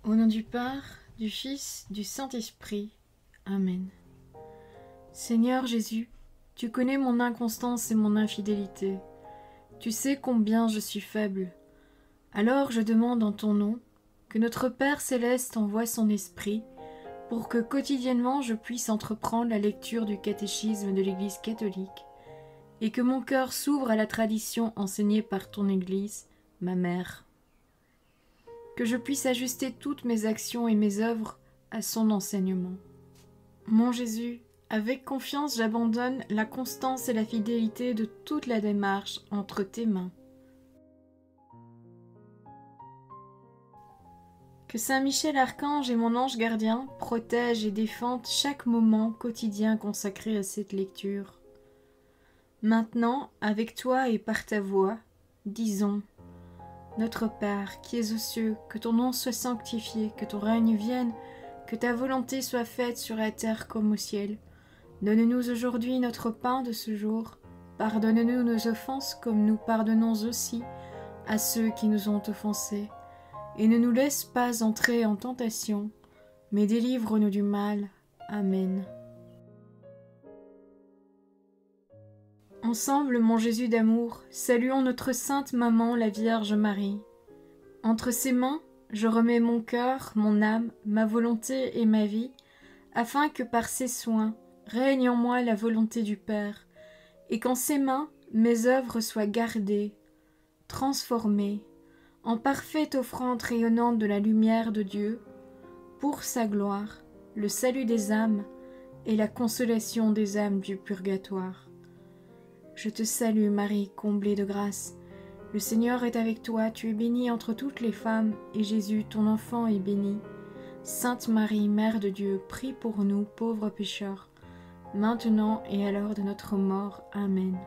Au nom du Père, du Fils, du Saint-Esprit. Amen. Seigneur Jésus, tu connais mon inconstance et mon infidélité. Tu sais combien je suis faible. Alors je demande en ton nom que notre Père céleste envoie son Esprit pour que quotidiennement je puisse entreprendre la lecture du catéchisme de l'Église catholique et que mon cœur s'ouvre à la tradition enseignée par ton Église, ma mère. Que je puisse ajuster toutes mes actions et mes œuvres à son enseignement. Mon Jésus, avec confiance j'abandonne la constance et la fidélité de toute la démarche entre tes mains. Que Saint Michel Archange et mon ange gardien protègent et défendent chaque moment quotidien consacré à cette lecture. Maintenant, avec toi et par ta voix, disons: Notre Père, qui es aux cieux, que ton nom soit sanctifié, que ton règne vienne, que ta volonté soit faite sur la terre comme au ciel. Donne-nous aujourd'hui notre pain de ce jour. Pardonne-nous nos offenses comme nous pardonnons aussi à ceux qui nous ont offensés. Et ne nous laisse pas entrer en tentation, mais délivre-nous du mal. Amen. Ensemble, mon Jésus d'amour, saluons notre sainte maman, la Vierge Marie. Entre ses mains, je remets mon cœur, mon âme, ma volonté et ma vie, afin que par ses soins règne en moi la volonté du Père, et qu'en ses mains mes œuvres soient gardées, transformées, en parfaite offrande rayonnante de la lumière de Dieu, pour sa gloire, le salut des âmes et la consolation des âmes du purgatoire. Je te salue Marie, comblée de grâce. Le Seigneur est avec toi, tu es bénie entre toutes les femmes, et Jésus, ton enfant, est béni. Sainte Marie, Mère de Dieu, prie pour nous, pauvres pécheurs, maintenant et à l'heure de notre mort. Amen.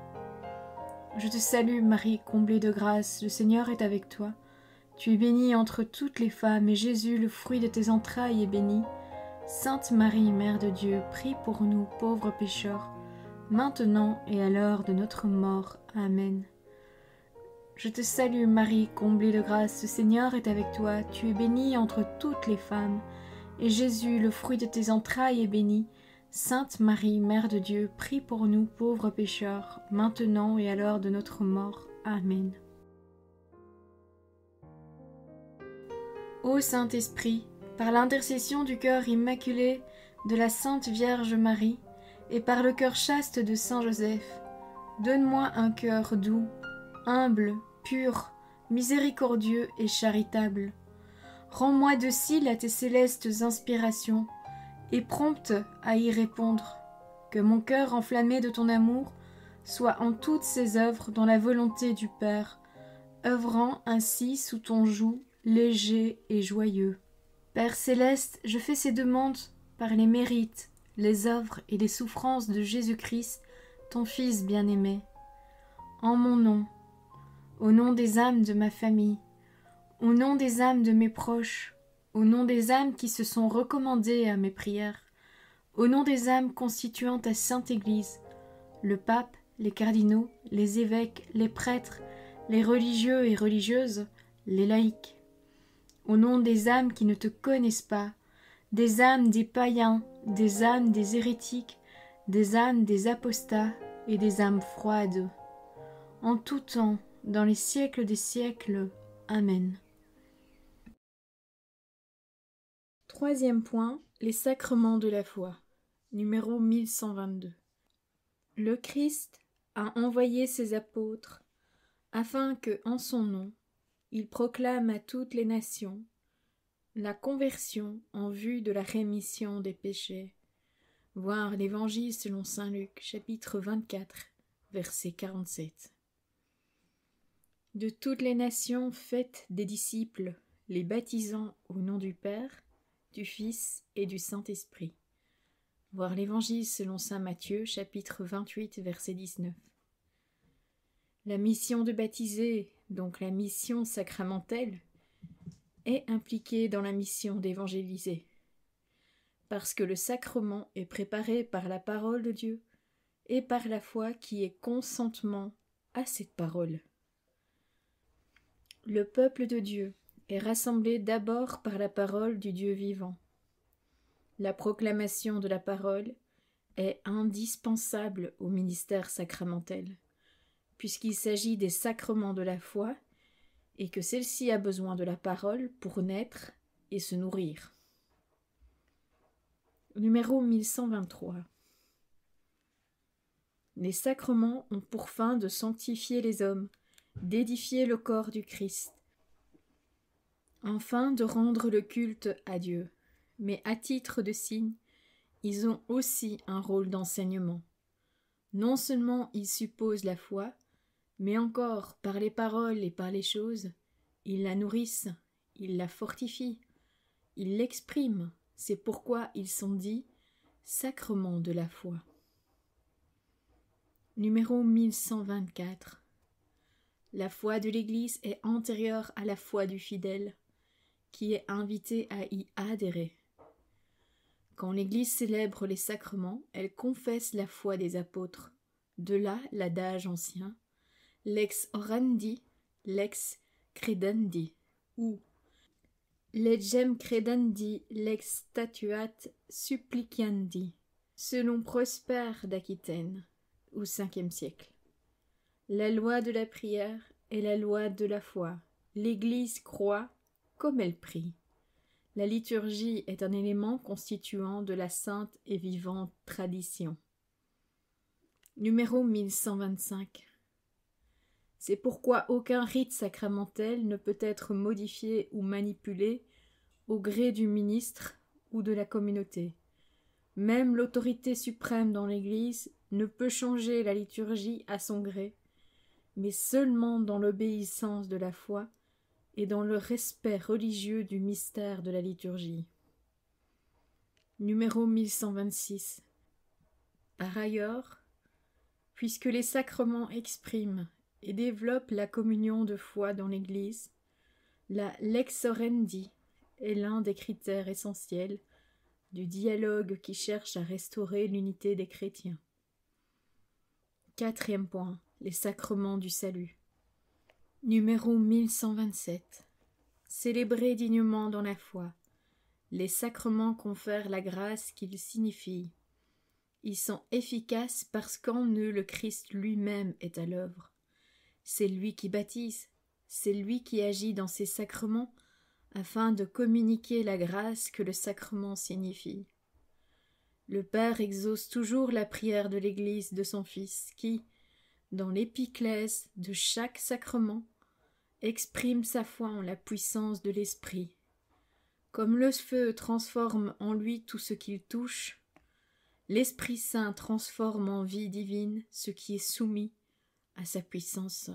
Je te salue Marie, comblée de grâce, le Seigneur est avec toi. Tu es bénie entre toutes les femmes, et Jésus, le fruit de tes entrailles, est béni. Sainte Marie, Mère de Dieu, prie pour nous, pauvres pécheurs, maintenant et à l'heure de notre mort. Amen. Je te salue Marie, comblée de grâce, le Seigneur est avec toi, tu es bénie entre toutes les femmes, et Jésus, le fruit de tes entrailles, est béni. Sainte Marie, Mère de Dieu, prie pour nous pauvres pécheurs, maintenant et à l'heure de notre mort. Amen. Ô Saint-Esprit, par l'intercession du cœur immaculé de la Sainte Vierge Marie, et par le cœur chaste de Saint Joseph, donne-moi un cœur doux, humble, pur, miséricordieux et charitable. Rends-moi docile à tes célestes inspirations, et prompte à y répondre. Que mon cœur enflammé de ton amour soit en toutes ses œuvres dans la volonté du Père, œuvrant ainsi sous ton joug léger et joyeux. Père céleste, je fais ces demandes par les mérites, les œuvres et les souffrances de Jésus-Christ, ton Fils bien-aimé. En mon nom, au nom des âmes de ma famille, au nom des âmes de mes proches, au nom des âmes qui se sont recommandées à mes prières, au nom des âmes constituant ta Sainte Église, le pape, les cardinaux, les évêques, les prêtres, les religieux et religieuses, les laïcs, au nom des âmes qui ne te connaissent pas, des âmes des païens, des âmes des hérétiques, des âmes des apostats et des âmes froides. En tout temps, dans les siècles des siècles. Amen. Troisième point, les sacrements de la foi. Numéro 1122. Le Christ a envoyé ses apôtres afin que, en son nom, il proclame à toutes les nations la conversion en vue de la rémission des péchés. Voir l'Évangile selon saint Luc, chapitre 24, verset 47. De toutes les nations faites des disciples, les baptisant au nom du Père, du Fils et du Saint-Esprit. Voir l'Évangile selon saint Matthieu, chapitre 28, verset 19. La mission de baptiser, donc la mission sacramentelle, est impliquée dans la mission d'évangéliser, parce que le sacrement est préparé par la parole de Dieu et par la foi qui est consentement à cette parole. Le peuple de Dieu est rassemblée d'abord par la parole du Dieu vivant. La proclamation de la parole est indispensable au ministère sacramentel, puisqu'il s'agit des sacrements de la foi et que celle-ci a besoin de la parole pour naître et se nourrir. Numéro 1123. Les sacrements ont pour fin de sanctifier les hommes, d'édifier le corps du Christ, enfin de rendre le culte à Dieu. Mais à titre de signe, ils ont aussi un rôle d'enseignement. Non seulement ils supposent la foi, mais encore par les paroles et par les choses, ils la nourrissent, ils la fortifient, ils l'expriment. C'est pourquoi ils sont dits sacrements de la foi. Numéro 1124. La foi de l'Église est antérieure à la foi du fidèle, qui est invité à y adhérer. Quand l'Église célèbre les sacrements, elle confesse la foi des apôtres. De là l'adage ancien « lex orandi, lex credendi » ou « legem credendi, lex statuat supplicandi » selon Prosper d'Aquitaine, au Ve siècle. La loi de la prière est la loi de la foi. L'Église croit comme elle prie. La liturgie est un élément constituant de la sainte et vivante tradition. Numéro 1125. C'est pourquoi aucun rite sacramentel ne peut être modifié ou manipulé au gré du ministre ou de la communauté. Même l'autorité suprême dans l'Église ne peut changer la liturgie à son gré, mais seulement dans l'obéissance de la foi et dans le respect religieux du mystère de la liturgie. Numéro 1126. Par ailleurs, puisque les sacrements expriment et développent la communion de foi dans l'Église, la lex orandi est l'un des critères essentiels du dialogue qui cherche à restaurer l'unité des chrétiens. Quatrième point, les sacrements du salut. Numéro 1127. Célébrer dignement dans la foi. Les sacrements confèrent la grâce qu'ils signifient. Ils sont efficaces parce qu'en eux le Christ lui-même est à l'œuvre. C'est lui qui baptise, c'est lui qui agit dans ces sacrements afin de communiquer la grâce que le sacrement signifie. Le Père exauce toujours la prière de l'Église de son Fils qui, dans l'épiclèse de chaque sacrement, exprime sa foi en la puissance de l'Esprit. Comme le feu transforme en lui tout ce qu'il touche, l'Esprit Saint transforme en vie divine ce qui est soumis à sa puissance.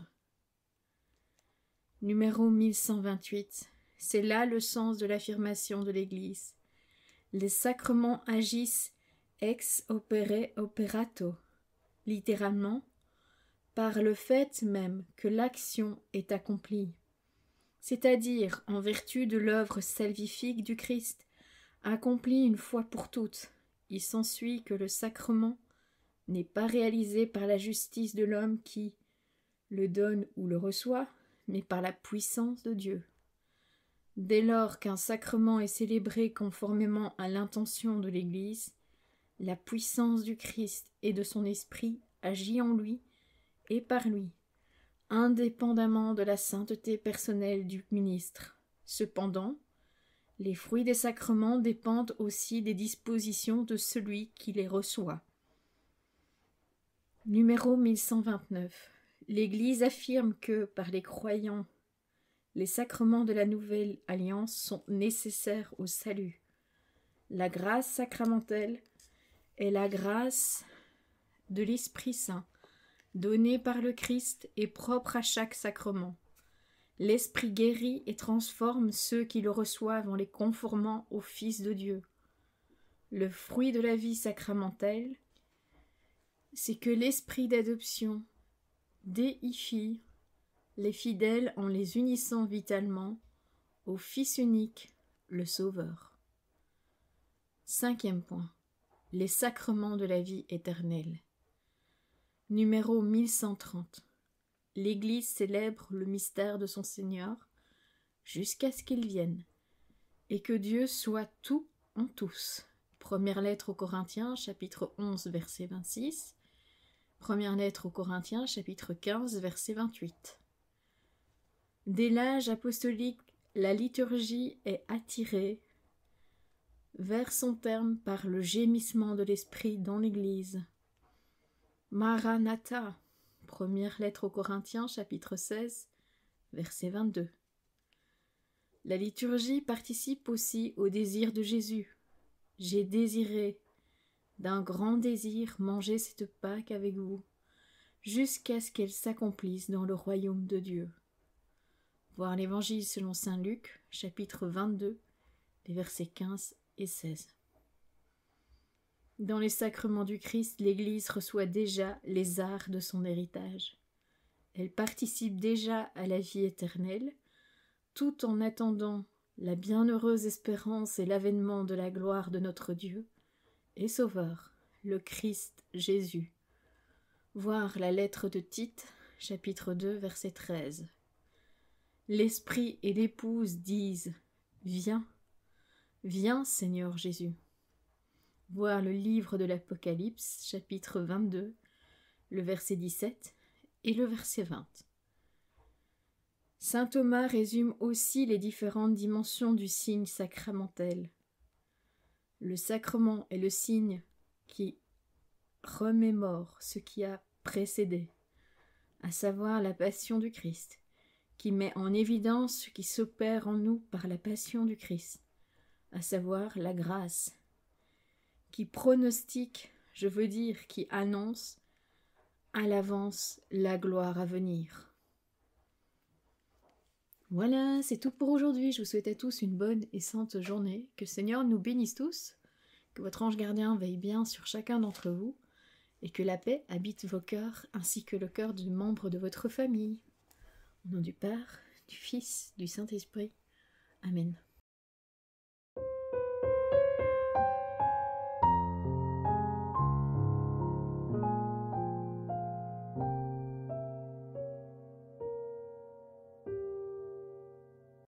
Numéro 1128. C'est là le sens de l'affirmation de l'Église. Les sacrements agissent ex opere operato, littéralement, par le fait même que l'action est accomplie, c'est-à-dire en vertu de l'œuvre salvifique du Christ, accomplie une fois pour toutes. Il s'ensuit que le sacrement n'est pas réalisé par la justice de l'homme qui le donne ou le reçoit, mais par la puissance de Dieu. Dès lors qu'un sacrement est célébré conformément à l'intention de l'Église, la puissance du Christ et de son Esprit agit en lui et par lui, indépendamment de la sainteté personnelle du ministre. Cependant, les fruits des sacrements dépendent aussi des dispositions de celui qui les reçoit. Numéro 1129. L'Église affirme que, par les croyants, les sacrements de la Nouvelle Alliance sont nécessaires au salut. La grâce sacramentelle est la grâce de l'Esprit Saint, donnée par le Christ et propre à chaque sacrement. L'Esprit guérit et transforme ceux qui le reçoivent en les conformant au Fils de Dieu. Le fruit de la vie sacramentelle, c'est que l'Esprit d'adoption déifie les fidèles en les unissant vitalement au Fils unique, le Sauveur. Cinquième point. Les sacrements de la vie éternelle. Numéro 1130. L'Église célèbre le mystère de son Seigneur, jusqu'à ce qu'il vienne, et que Dieu soit tout en tous. Première lettre aux Corinthiens, chapitre 11, verset 26. Première lettre aux Corinthiens, chapitre 15, verset 28. Dès l'âge apostolique, la liturgie est attirée vers son terme par le gémissement de l'Esprit dans l'Église. Maranatha, première lettre aux Corinthiens, chapitre 16, verset 22. La liturgie participe aussi au désir de Jésus. J'ai désiré, d'un grand désir, manger cette Pâque avec vous, jusqu'à ce qu'elle s'accomplisse dans le royaume de Dieu. Voir l'Évangile selon saint Luc, chapitre 22, les versets 15 et 16. Dans les sacrements du Christ, l'Église reçoit déjà les arts de son héritage. Elle participe déjà à la vie éternelle, tout en attendant la bienheureuse espérance et l'avènement de la gloire de notre Dieu et Sauveur, le Christ Jésus. Voir la lettre de Tite, chapitre 2, verset 13. L'Esprit et l'Épouse disent « Viens, viens Seigneur Jésus ». Voir le livre de l'Apocalypse, chapitre 22, le verset 17 et le verset 20. Saint Thomas résume aussi les différentes dimensions du signe sacramentel. Le sacrement est le signe qui remémore ce qui a précédé, à savoir la passion du Christ, qui met en évidence ce qui s'opère en nous par la passion du Christ, à savoir la grâce, qui pronostique, je veux dire qui annonce à l'avance la gloire à venir. Voilà, c'est tout pour aujourd'hui. Je vous souhaite à tous une bonne et sainte journée. Que le Seigneur nous bénisse tous, que votre ange gardien veille bien sur chacun d'entre vous, et que la paix habite vos cœurs ainsi que le cœur du membre de votre famille. Au nom du Père, du Fils, du Saint-Esprit. Amen.